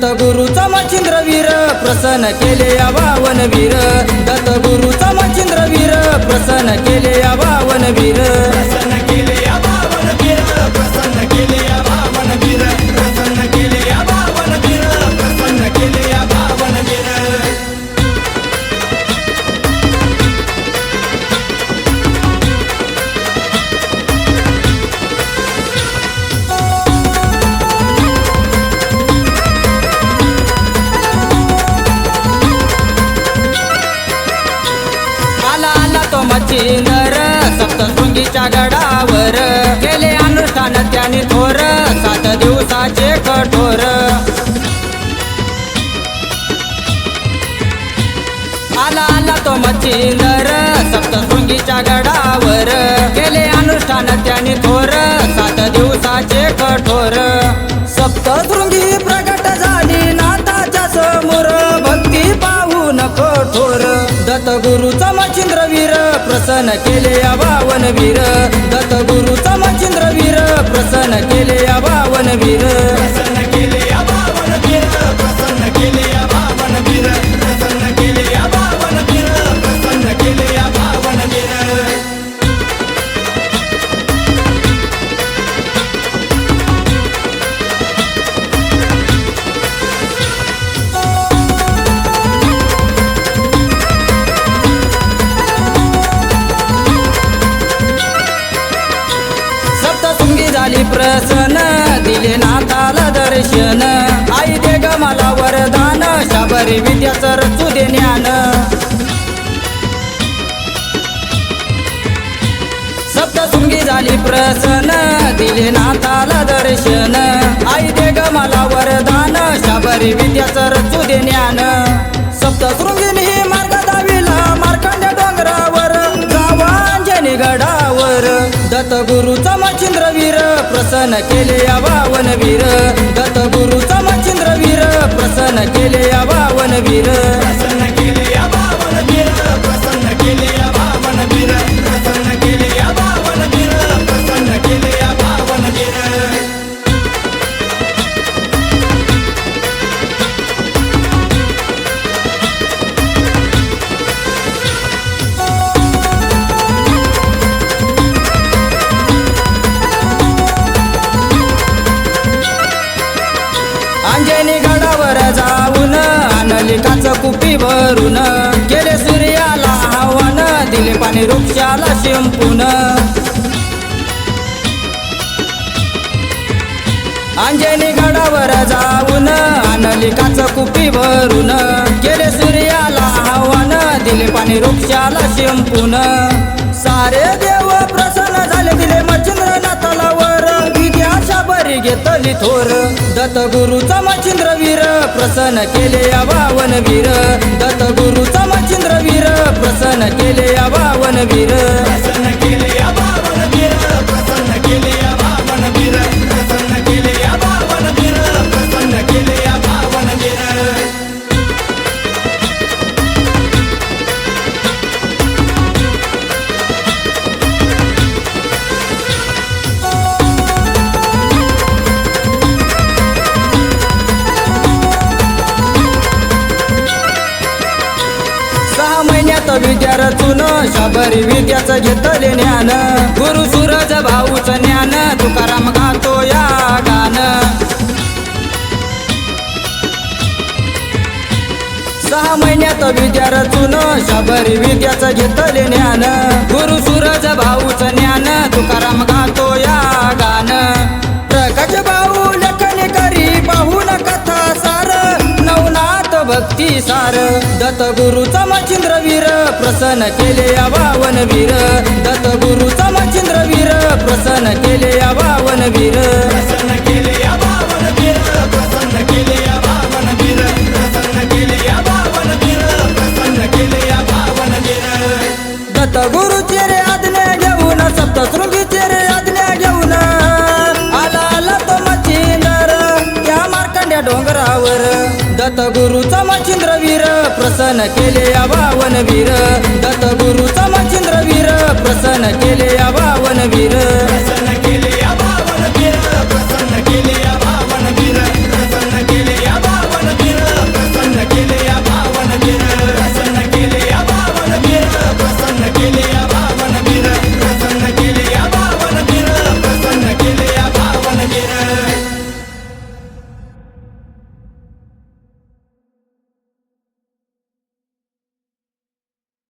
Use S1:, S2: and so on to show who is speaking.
S1: दत्तगुरूचा मच्छिंद्रवीर प्रसन्न केले आवावन वीर दत्तगुरूचा मच्छिंद्रवीर प्रसन्न केले आवावन वीर
S2: प्रसन्न केले आवावन वीर प्रसन्न केले आवावन वीर प्रसन्न केले आवावन वीर प्रसन्न केले आवावन वीर
S1: तो मच्छिंदर सप्तशृंगीच्या गडावर केले अनुष्ठान त्याने थोर 7 दिवसाचे कठोर आला तो मच्छिंदर सप्तशृंगीच्या गडावर केले अनुष्ठान त्याने थोर 7 दिवसाचे कठोर सप्तशृंगी प्रगट झाली नाथाच्या समोर भक्ती पाहून कठोर दत्तगुरूचा मच्छिंद्रवीर प्रसन्न केले आवावन वीर दत्तगुरूचा मच्छिंद्रवीर प्रसन्न केले आवावन वीर
S2: प्रसन्न केले आवावन वीर प्रसन्न केले आवावन वीर प्रसन्न केले आवावन वीर प्रसन्न केले आवावन वीर
S1: झाली प्रसन्न दिले नाथाला दर्शन आई दे ग मला वरदान शाबरी विद्याचं रचू दे ज्ञान सप्तशृंगी झाली प्रसन्न दिले नाथाला दर्शन आई दे ग मला वरदान शाबरी विद्याचं रचू दे ज्ञान सप्तशृंगीने मार्ग दाविला मार्कंड्य डोंगरावर गावांजनी गडावर दत्तगुरूचा मच्छिंद्रवीर प्रसन्न केले आवावन वीर दत्तगुरूचा मच्छिंद्रवीर प्रसन्न केले आवावन वीर
S2: प्रसन्न केले आवावन वीर प्रसन्न केले आवावन वीर प्रसन्न केले आवावन वीर प्रसन्न केले आवावन वीर
S1: अंजनी गडावर जाऊन आणली काच कुपी भरून गेले सूर्याला आव्हान दिले पाणी वृक्षाला शिंपून अंजनी गडावर जाऊन आणली काच कुपी भरून गेले सूर्याला आव्हान दिले पाणी वृक्षाला शिंपून सारे देव प्रसन्न झाले दिले मच्छिंद्रनाथाला वर विद्याच्या बरी घेतली थोर दत्तगुरूचा मच्छिंद्रवीर प्रसन्न केले आवावन वीर दत्तगुरूचा मच्छिंद्रवीर प्रसन्न केले आवावन वीर
S2: प्रसन्न केले आवावन वीर प्रसन्न केले आवावन वीर प्रसन्न केले आवावन वीर प्रसन्न केले आवावन वीर
S1: विद्या रचून शाबरी विद्याचं घेतले ज्ञान गुरु सूरज भाऊचं ज्ञान तुकाराम गातो या गान 6 महिन्यात विद्या रचून शाबरी विद्याचं घेतले ज्ञान गुरु सूरज भाऊचं ज्ञान तुकाराम गातो या गान प्रकाश भाऊ लेखन करी पाहून कथा सार नवनाथ भक्ती सार दत्तगुरूचा मच्छिंद्रवीर प्रसन्न केले आवावन वीर दत्तगुरूचा मच्छिंद्रवीर प्रसन्न केले आवावन वीर
S2: प्रसन्न केले आवावन वीर प्रसन्न केले आवावन वीर प्रसन्न केले आवावन वीर प्रसन्न केले आवावन वीर
S1: दत्तगुरूचे रे आज्ञा घेऊन सप्तशृंगीचे रे आज्ञा घेऊन आला तो मच्छिंदर त्या मार्कंड्या डोंगरावर दत्तगुरूचा मच्छिंद्रवीर प्रसन्न केले आवावन वीर दत्तगुरूचा मच्छिंद्रवीर प्रसन्न केले आवावन वीर